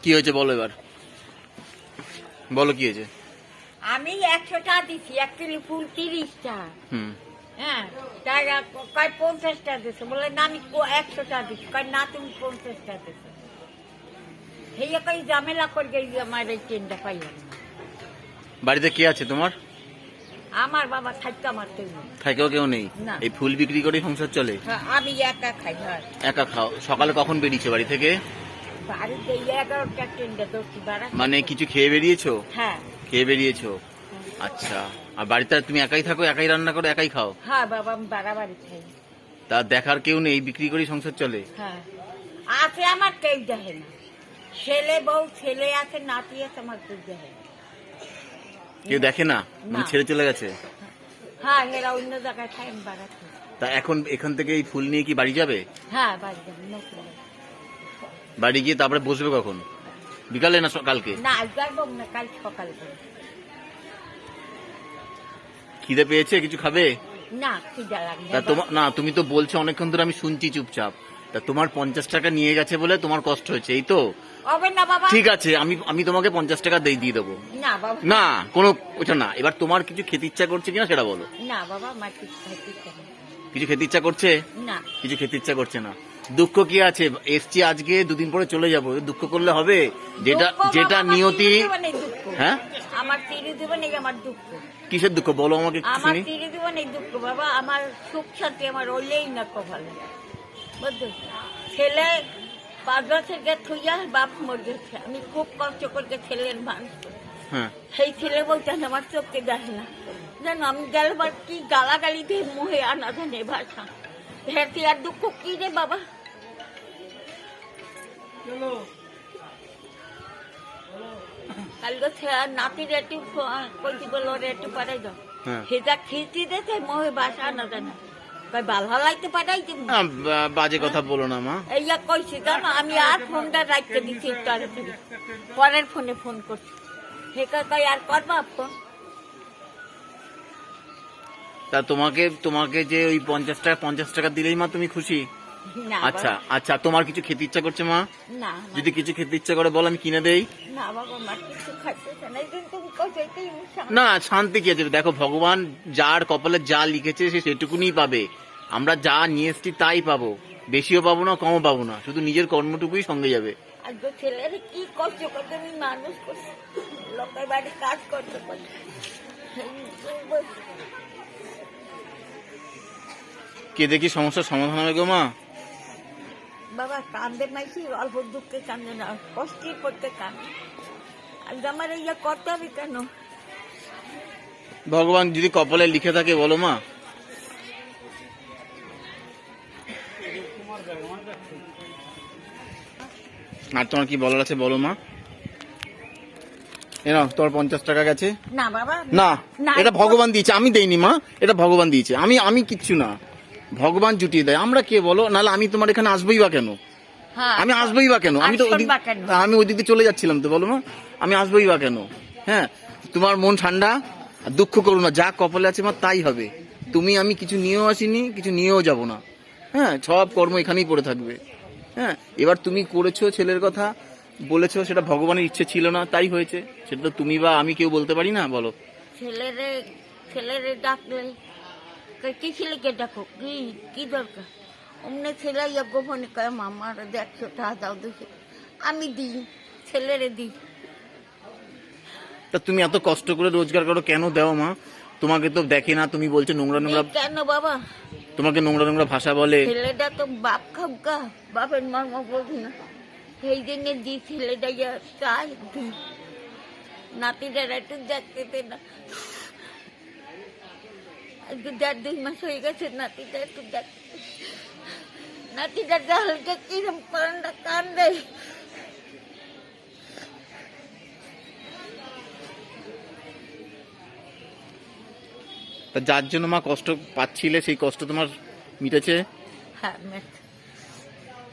কি হয়েছে বলো এবার, বলো কি হয়েছে। আমি 100 টাকা দিচ্ছি, 1 কিলো ফুল 30 টাকা। হ্যাঁ, তাই কয় 50 টাকা দিচ্ছে, বলে না আমি 100 টাকা দিচ্ছি, কয় না তুমি 50 টাকা দিচ্ছ। সেই কই ঝামেলা করে গেছি, আমার এই ট্রেনটা পাইলাম না। বাড়িতে কে আছে তোমার? আমার বাবা খাইতে আমার কেউ নেই। থাকেও কেউ নেই? না। এই ফুল বিক্রি করে সংসার চলে? হ্যাঁ, আমি একা খাই। হয় একা খাও? সকালে কখন বেরিয়েছো বাড়ি থেকে? বাড়িতে 11টা ট্রেনটা ধরছি বাড়া। মানে কিছু খেয়ে বেরিয়েছো? হ্যাঁ। খেয়ে বেরিয়েছো, আচ্ছা। আর বাড়িতে তুমি একাই থাকো, একাই রান্না করো, একাই খাও? হ্যাঁ বাবা, আমি বাড়াবাড়ি খাই। তা দেখার কেউ নেই, বিক্রি করে সংসার চলে? হ্যাঁ, আছে, আমার কেউ দেখে না। ছেলে বউ, ছেলে আছে, নাতি আছে, আমার কেউ দেখে না। কেউ দেখে না? মানে ছেড়ে চলে গেছে? হ্যাঁ, এরা অন্য জায়গায় খাই, আমি বাড়া খাই। তা এখন এখান থেকে এই ফুল নিয়ে কি বাড়ি যাবে? হ্যাঁ, বাড়ি যাবো নতুন। বাড়ি গিয়ে তারপরে বসবে কখন? বিকালে না কালকে? না, আজ যাবো না, কাল সকাল করে। খিদে পেয়েছে, কিছু খাবে? না, খিদা লাগবে তা তোমার না, তুমি তো বলছো অনেকক্ষণ ধরে, আমি শুনছি চুপচাপ। তা তোমার 50 টাকা নিয়ে গেছে বলে তোমার কষ্ট হয়েছে, এই তো? হবে না বাবা। ঠিক আছে, আমি তোমাকে 50 টাকা দিয়ে দেবো। না বাবা, না, কোনো ওটা না। এবার তোমার কিছু খেতে ইচ্ছা করছে কিনা সেটা বলো। না বাবা, আমার কিছু খাইতে ইচ্ছা নেই। কিছু খেতে ইচ্ছা করছে? না। কিছু খেতে ইচ্ছা করছে না? দুঃখ কি আছে? এসছি আজকে, 2 দিন পরে চলে যাবো, দুঃখ করলে হবে? যেটা দুঃখ বাবা, যেটা আমার নিয়তি। তিরি দেবে না এই দুঃখ। হ্যাঁ, আমার তিরি দেবে না আমার দুঃখ। কিসের দুঃখ বলো আমাকে একটু আমার শুনি। তিরি দেবে না এই দুঃখ বাবা, আমার সুখ শান্তি আমার ওলেই না কপালে, বুঝছো? ছেলে 5 বছর গে থুইয়া বাপ মর গেছে, আমি খুব কষ্ট করে ছেলের মানুষ করি। হ্যাঁ, সেই ছেলে বলতে আমার চোখকে দেখে না, জানো? আমি গেলবার কি গালাগালি দিয়ে মুহে আনা জানে ভাষা ভেতি, আর দুঃখ কি রে বাবা। কালকে নাতির একটু কইছি বলো রে একটু পাঠাই দাও, হ্যাঁ। সেটা খিস্তি দিতে মোহে ভাষা আনা জানে, কই বালা লাইতে পাঠাই দিব। বাজে কথা বলো না মা। এইয়া কইছি জানো, আমি আর ফোনটা রাখতে দিচ্ছি, পরের ফোনে ফোন করছি, সেটা কই আর করবা ফোন। তা তোমাকে যে ওই 50 টাকা দিলেই মা তুমি খুশি? না আচ্ছা বাবা, আচ্ছা, তোমার কিছু খেতে ইচ্ছা করছে মা? না যদি কিছু খেতে ইচ্ছা করে বল, আমি কিনে দেই। না বাবা, আমার কিছু খাইতে না, এই দিন তুমি কইছো এটাই শান্তি। না, শান্তি কি আছে? দেখো, ভগবান যার কপালে যা লিখেছে সে সেটুকুনি পাবে। আমরা যা নিয়ে এসছি তাই পাবো, বেশিও পাবো না, কমও পাবো না, শুধু নিজের কর্মটুকুই সঙ্গে যাবে। আর যে ছেলের কি কষ্ট করতে আমি মানুষ করছি, লোকের বাড়ি কাজ করতে পারি। কে দেখি সমস্যার সমাধান হবে গো মা? বাবা কান্দে মাইছি, অল্প দুঃখে কান্দে না, কষ্টের করতে কান্দে। আর আমার ইয়া করতে হবে কেন? ভগবান যদি কপালে লিখে থাকে বলো মা। আর তোমার কি বলার আছে বলো মা। এ নাও, তোমার 50 টাকা গেছে। না বাবা, না, না, এটা ভগবান দিয়েছে, আমি দেইনি মা, এটা ভগবান দিয়েছে। আমি কিচ্ছু না, ভগবান জুটিয়ে দেয়। আমরা কে বলো? নাহলে আমি তোমার এখানে আসবোই বা কেন? হ্যাঁ, আমি আসবোই বা কেন? আমি তো আসবেন বা কেন? আমি ওই দিক দিয়ে চলে যাচ্ছিলাম তো, বলো মা, আমি আসবোই বা কেন? হ্যাঁ, তোমার মন ঠান্ডা, আর দুঃখ করো না, যা কপালে আছে মা তাই হবে। তুমি আমি কিছু নিয়েও আসিনি, কিছু নিয়েও যাব না। হ্যাঁ, সব কর্ম এখানেই পড়ে থাকবে। হ্যাঁ, এবার তুমি করেছো, ছেলের কথা বলেছো, সেটা ভগবানের ইচ্ছে ছিল না, তাই হয়েছে। সেটা তো তুমি বা আমি কেউ বলতে পারি না, বলো। ছেলেরে ডাকলে কই কি ছেলেকে ডাকো, কি কি দরকার? অমনে ছেলে ইয়া গোপনে কয় মামার 100 টাকা দাও দেখে, আমি দিই, ছেলেরে দিই। তা তুমি এত কষ্ট করে রোজগার করো, কেন দাও মা? তোমাকে তো দেখে না, তুমি বলছো নোংরা নোংরা, কেন বাবা? তোমাকে নোংরা নোংরা ভাষা বলে। ছেলেটা তো বাপ খাবকা, বাপের মর্ম বোঝ না, সেই জন্য দি ছেলেটা ইয়া চাই দিই। নাতিটার একটু দেখতে না, আজকে 1.5-2 মাস হয়ে গেছে, নাতিটা একটু দেখতে, নাতিটা হালকা কিরম পান্ডা কান্দে। তা যার জন্য মা কষ্ট পাচ্ছিলে, সেই কষ্ট তোমার মিটেছে? হ্যাঁ,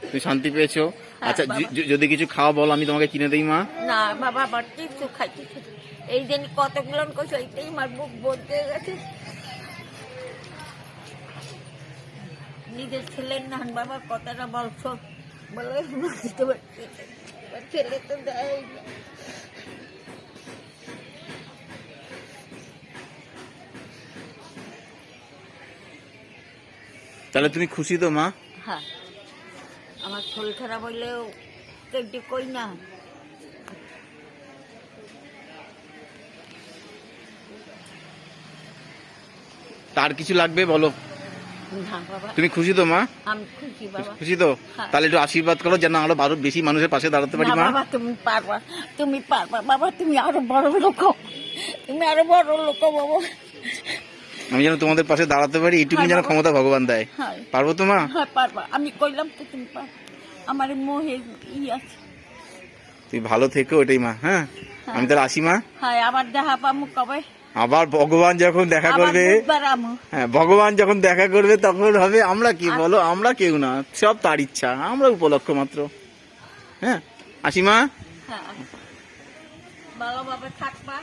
তুমি শান্তি পেয়েছো? আচ্ছা, বাবা। যদি কিছু খাওয়া বলো, আমি তোমাকে কিনে দেই মা। না বাবা, আবার কিছু খাইতে, এই জন্য কতগুলো করছো, এইটাই আমার বুক বলতে গেছে। নিজের ছেলের নান বাবা কথাটা বলছো, বলে দিতে পারছি না। ছেলে তো দেয় না। তাহলে তুমি খুশি তো মা? হ্যাঁ, আমার শরীর খারাপ হইলেও কেটে কই না। তার কিছু লাগবে বলো? না বাবা, তুমি খুশি তো মা? আমি খুশি বাবা। খুশি তো? হ্যাঁ। তাহলে একটু আশীর্বাদ করো যেন আরো বেশি মানুষের পাশে দাঁড়াতে পারি না মা। বাবা, তুমি পারবা, তুমি পারবা বাবা, তুমি আরো বড় লোক হও। তুমি আরো বড় লোক হও বাবা। আমি যেন তোমাদের পাশে দাঁড়াতে পারি এইটুকু যেন বাবা। ক্ষমতা ভগবান দেয়। হ্যাঁ পারবো তো মা? হ্যাঁ পারবা, আমি কইলাম তো তুমি পারবা। আমার মোহের আছে। তুমি ভালো থেকো, ওটাই মা। হ্যাঁ, আমি তাহলে আসি মা। হ্যাঁ, আবার দেখা পামু কবে? আবার ভগবান যখন দেখা আবার করবে, বুধবার আমু। হ্যাঁ ভগবান যখন দেখা করবে তখন হবে। আমরা কি বলো, আমরা কেউ না, সব তার ইচ্ছা, আমরা উপলক্ষ মাত্র। হ্যাঁ, আসি মা। হ্যাঁ, ভালোভাবে থাকবা।